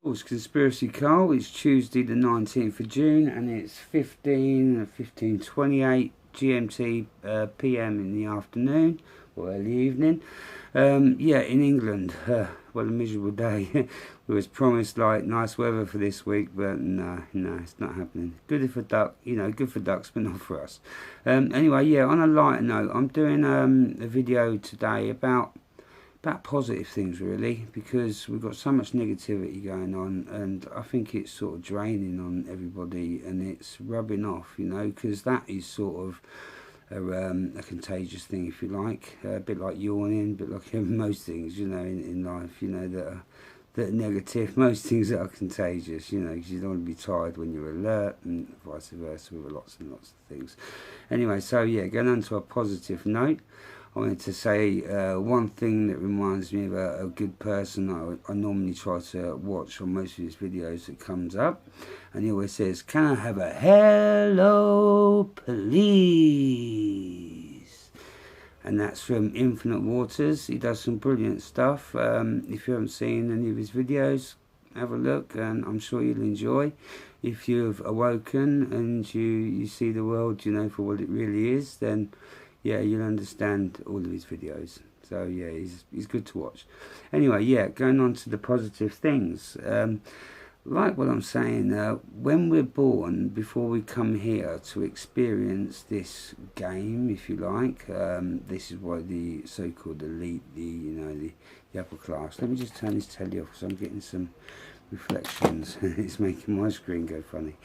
Oh, it's Conspiracy Carl. It's Tuesday the 19th of June and it's 15:28 GMT PM in the afternoon or early evening. Yeah, in England, what a miserable day. We was promised like nice weather for this week, but no, it's not happening. Good for duck, good for ducks, but not for us. Anyway, yeah, on a lighter note, I'm doing a video today about positive things really, because we've got so much negativity going on, and I think it's sort of draining on everybody and it's rubbing off, because that is sort of a contagious thing, if you like, a bit like yawning, a bit like most things, in life, that are negative. Most things that are contagious, because you don't want to be tired when you're alert, and vice versa with lots and lots of things. Anyway, so yeah, going on to a positive note, I wanted to say one thing that reminds me of a good person I normally try to watch on most of his videos that comes up, and he always says, "Can I have a hello, please?" And that's from Infinite Waters. He does some brilliant stuff. If you haven't seen any of his videos, have a look, and I'm sure you'll enjoy. If you've awoken and you see the world, for what it really is, then yeah, you'll understand all of his videos. So yeah, he's good to watch. Anyway, yeah, going on to the positive things. Like what I'm saying, when we're born, before we come here to experience this game, if you like, this is why the so-called elite, the upper class. Let me just turn this telly off because I'm getting some reflections. It's making my screen go funny.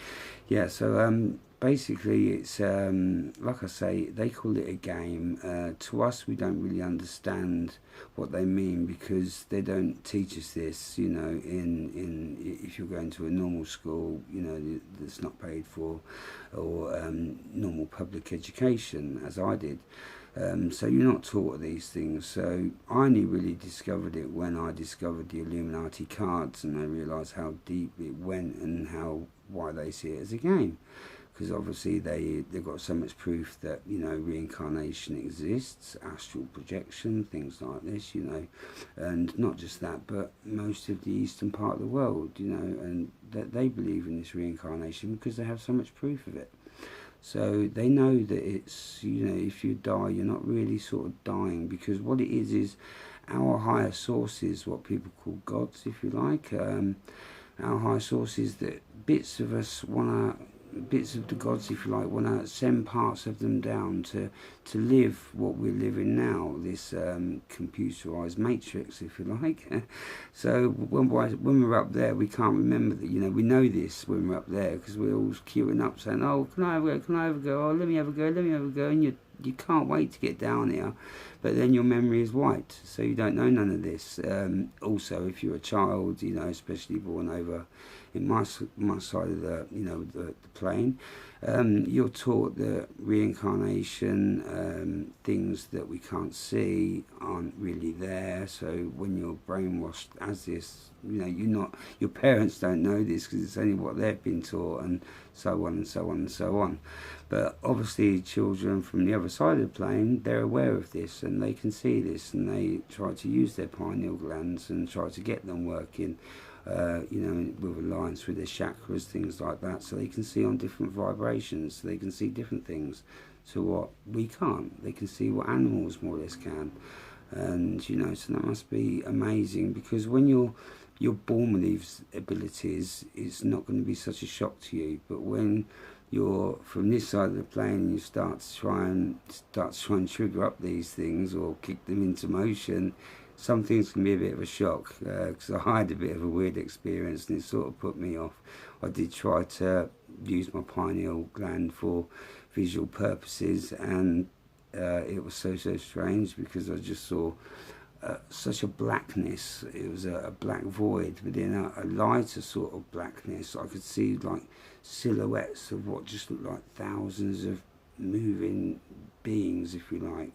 Yeah, so basically it's like I say, they call it a game. To us, we don't really understand what they mean because they don't teach us this, in if you're going to a normal school, that's not paid for, or normal public education as I did. So you're not taught these things. So I only really discovered it when I discovered the Illuminati cards, and I realised how deep it went and why they see it as a game. Because obviously they've got so much proof that reincarnation exists, astral projection, things like this, and not just that, but most of the eastern part of the world, and that they believe in this reincarnation because they have so much proof of it. So they know that it's, if you die, you're not really sort of dying, because what it is our higher sources, what people call gods, if you like, our higher sources, that bits of us bits of the gods, if you like, want to send parts of them down to live what we're living now, this computerized matrix, if you like. So when we're up there, we can't remember that, we know this when we're up there, because we're all queuing up saying, "Oh, can I have a go, can I have a go, oh, let me have a go, let me have a go," and you can't wait to get down here, but then your memory is wiped, so you don't know none of this. Also, if you're a child, especially born over in my side of the plane, you're taught that reincarnation, things that we can't see aren't really there. So when you're brainwashed as this, your parents don't know this because it's only what they've been taught, and so on and so on and so on. But obviously children from the other side of the plane, they're aware of this and they can see this, and they try to use their pineal glands and try to get them working, with alliance with their chakras, things like that, so they can see on different vibrations, so they can see different things to what we can't. They can see what animals more or less can, and so that must be amazing, because when you're born with these abilities, it's not going to be such a shock to you. But when you're from this side of the plane, you start to try and trigger up these things or kick them into motion, some things can be a bit of a shock, because I had a bit of a weird experience and it sort of put me off. I did try to use my pineal gland for visual purposes, and it was so strange, because I just saw such a blackness. It was a black void, but in a lighter sort of blackness. I could see like silhouettes of what just looked like thousands of moving beings, if you like.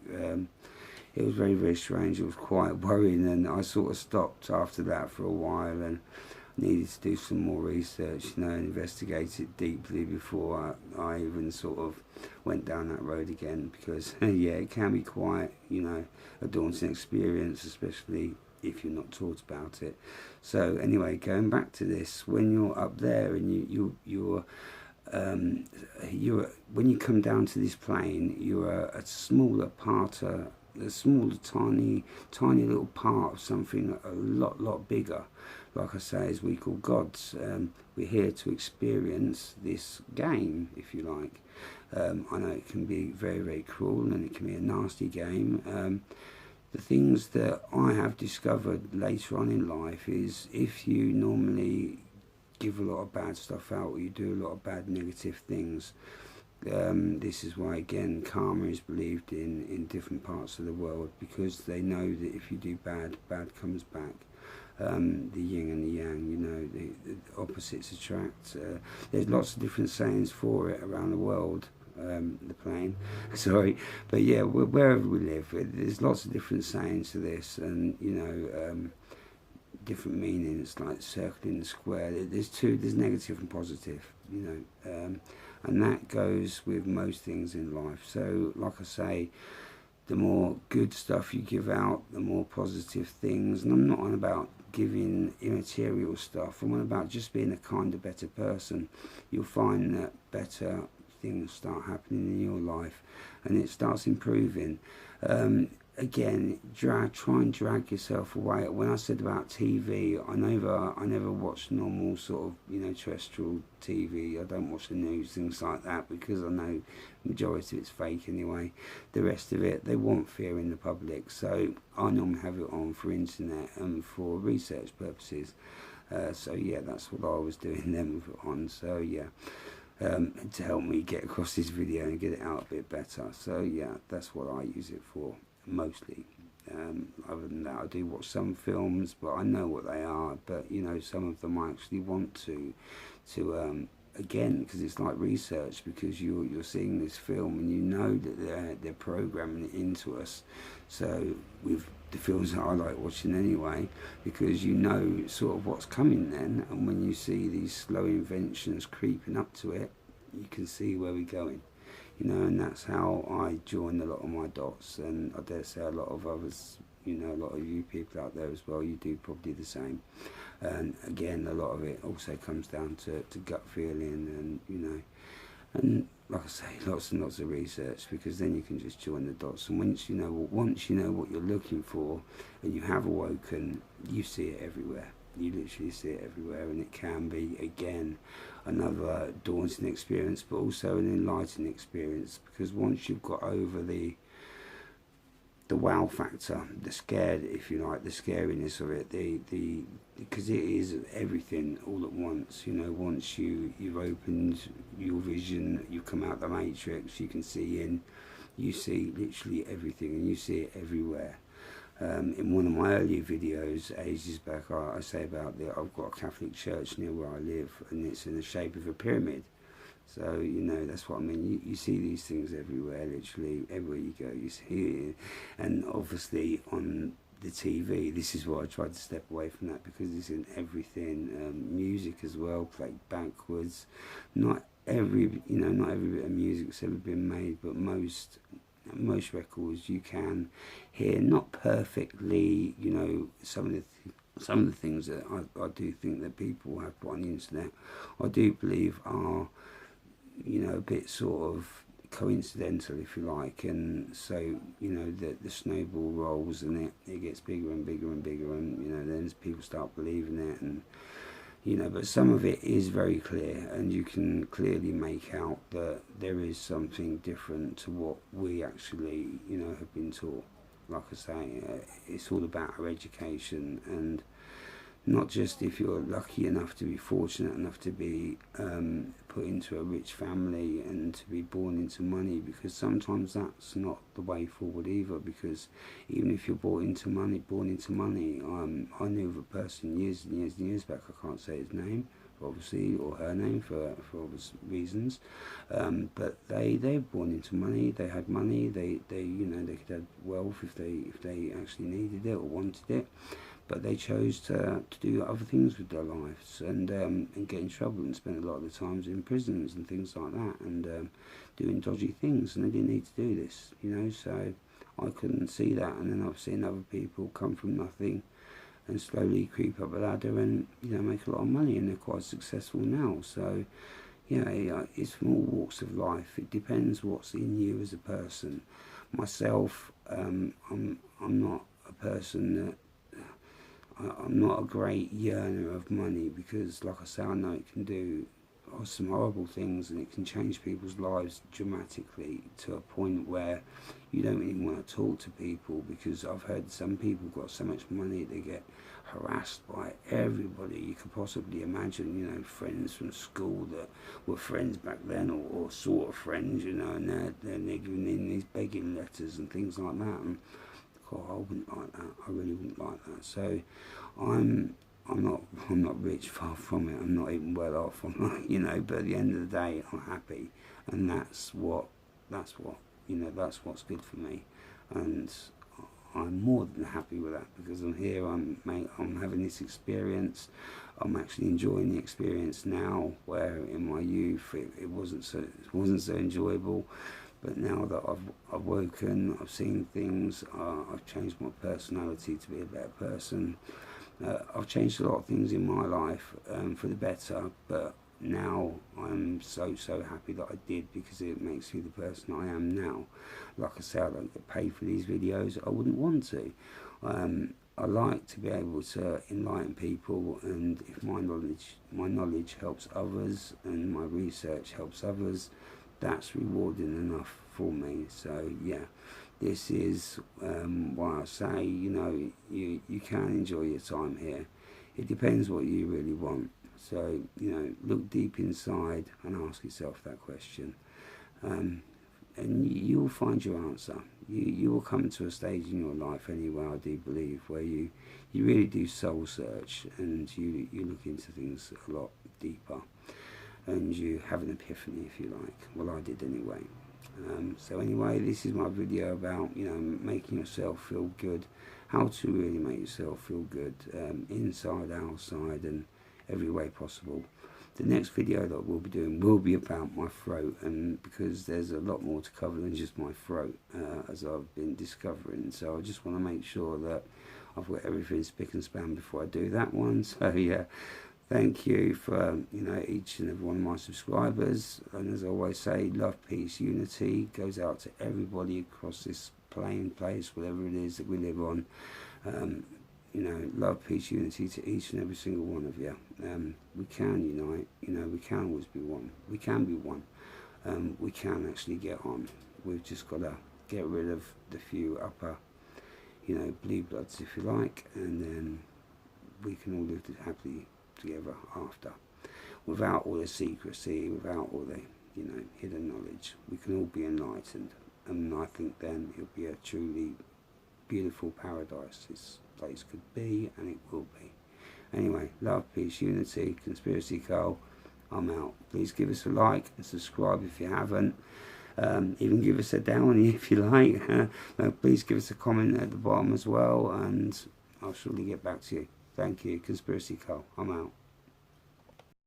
It was very, very strange. It was quite worrying, and I sort of stopped after that for a while and needed to do some more research, and investigate it deeply before I even sort of went down that road again, because yeah, it can be quite, a daunting experience, especially if you're not taught about it. So anyway, going back to this, when you're up there and you're when you come down to this plane, you're a smaller part, a smaller, tiny little part of something a lot bigger. Like I say, as we call gods. We're here to experience this game, if you like. I know it can be very cruel, and it can be a nasty game. The things that I have discovered later on in life is, if you normally give a lot of bad stuff out, or you do a lot of bad negative things, this is why, again, karma is believed in different parts of the world, because they know that if you do bad, bad comes back. The yin and the yang, you know, the opposites attract. There's lots of different sayings for it around the world. The plane, sorry, but yeah, wherever we live, there's lots of different sayings to this, and you know, different meanings, like circling the square. There's negative and positive, you know, and that goes with most things in life. So, like I say, the more good stuff you give out, the more positive things. And I'm not on about giving immaterial stuff. I'm on about just being a kinder, better person. You'll find that better things start happening in your life, and it starts improving. Again, try and drag yourself away. When I said about TV, I never watch normal sort of, you know, terrestrial TV. I don't watch the news, things like that, because I know the majority of it's fake anyway. The rest of it, they want fear in the public, so I normally have it on for internet and for research purposes. So yeah, that's what I was doing them on. So yeah. To help me get across this video and get it out a bit better. So yeah, that's what I use it for mostly. Other than that, I do watch some films, but I know what they are. But you know, some of them I actually want to again, because it's like research, because you're seeing this film and you know that they're programming it into us. So with the films that I like watching anyway, because you know sort of what's coming then, and when you see these slow inventions creeping up to it, you can see where we're going, you know. And that's how I join a lot of my dots, and I dare say a lot of others, you know, a lot of you people out there as well, you do probably the same. And again, a lot of it also comes down to gut feeling, and you know, and like I say, lots and lots of research, because then you can just join the dots. And once you know what you're looking for, and you have awoken, you see it everywhere. You literally see it everywhere, and it can be, again, another daunting experience, but also an enlightening experience, because once you've got over the wow factor, the scared, if you like, the scariness of it, because it is everything all at once, you know. Once you've opened your vision, you come out the matrix, you can see in, you see literally everything, and you see it everywhere. In one of my earlier videos, ages back, I say about that I've got a Catholic church near where I live, and it's in the shape of a pyramid. So, you know, that's what I mean. You see these things everywhere, literally everywhere you go, you see it. And obviously on the TV, this is why I tried to step away from that, because it's in everything. Music as well, played backwards. Not every bit of music's ever been made, but most records you can hear, not perfectly, you know. Some of the things that I do think that people have put on the internet, I do believe are, you know, a bit sort of coincidental, if you like. And so, you know, the snowball rolls, and it gets bigger and bigger and bigger, and you know, then people start believing it, and you know, but some of it is very clear, and you can clearly make out that there is something different to what we actually, you know, have been taught. Like I say, it's all about our education, and not just if you're lucky enough to be fortunate enough to be put into a rich family and to be born into money, because sometimes that's not the way forward either. Because even if you're born into money, I knew of a person years and years back, I can't say his name obviously, or her name for obvious reasons, but they were born into money. They had money, they you know, they could have wealth if they actually needed it or wanted it. But they chose to do other things with their lives, and get in trouble, and spend a lot of the times in prisons and things like that, and doing dodgy things, and they didn't need to do this, you know. So I couldn't see that. And then I've seen other people come from nothing, and slowly creep up the ladder and, you know, make a lot of money, and they're quite successful now. So yeah, it's from all walks of life. It depends what's in you as a person. Myself, I'm not a person that, I'm not a great yearner of money, because like I say, I know it can do some horrible things, and it can change people's lives dramatically to a point where you don't even want to talk to people, because I've heard some people got so much money they get harassed by everybody you could possibly imagine, you know, friends from school that were friends back then, or sort of friends, you know, and they're giving in these begging letters and things like that, and God, I wouldn't like that. I really wouldn't like that. So I'm not rich, far from it. I'm not even well off. I'm not, you know, but at the end of the day, I'm happy, and that's what you know, that's what's good for me, and I'm more than happy with that, because I'm here. I'm having this experience. I'm actually enjoying the experience now, where in my youth it wasn't so enjoyable. But now that I've woken, I've seen things, I've changed my personality to be a better person. I've changed a lot of things in my life for the better, but now I'm so happy that I did, because it makes me the person I am now. Like I say, I don't get paid for these videos. I wouldn't want to. I like to be able to enlighten people, and if my knowledge helps others and my research helps others, that's rewarding enough for me. So yeah, this is why I say, you know, you can enjoy your time here. It depends what you really want. So, you know, look deep inside and ask yourself that question, and you'll find your answer. You will come to a stage in your life anyway, I do believe, where you really do soul search, and you look into things a lot deeper, and you have an epiphany, if you like. Well, I did anyway. So anyway, this is my video about, you know, making yourself feel good, how to really make yourself feel good, inside, outside, and every way possible. The next video that we'll be doing will be about my throat, and because there's a lot more to cover than just my throat, as I've been discovering. So I just want to make sure that I've got everything spick and span before I do that one. So yeah, thank you for, you know, each and every one of my subscribers. And as I always say, love, peace, unity goes out to everybody across this plane, place, whatever it is that we live on. You know, love, peace, unity to each and every single one of you. We can unite, you know, we can always be one. We can be one. We can actually get on. We've just got to get rid of the few upper, you know, blue bloods, if you like, and then we can all live happily together after, without all the secrecy, without all the, you know, hidden knowledge. We can all be enlightened, and I think then it'll be a truly beautiful paradise this place could be, and it will be. Anyway, love, peace, unity, Conspiracy Carl, I'm out. Please give us a like and subscribe if you haven't. Even give us a down if you like. Please give us a comment at the bottom as well, and I'll surely get back to you. Thank you. Conspiracy Carl, I'm out.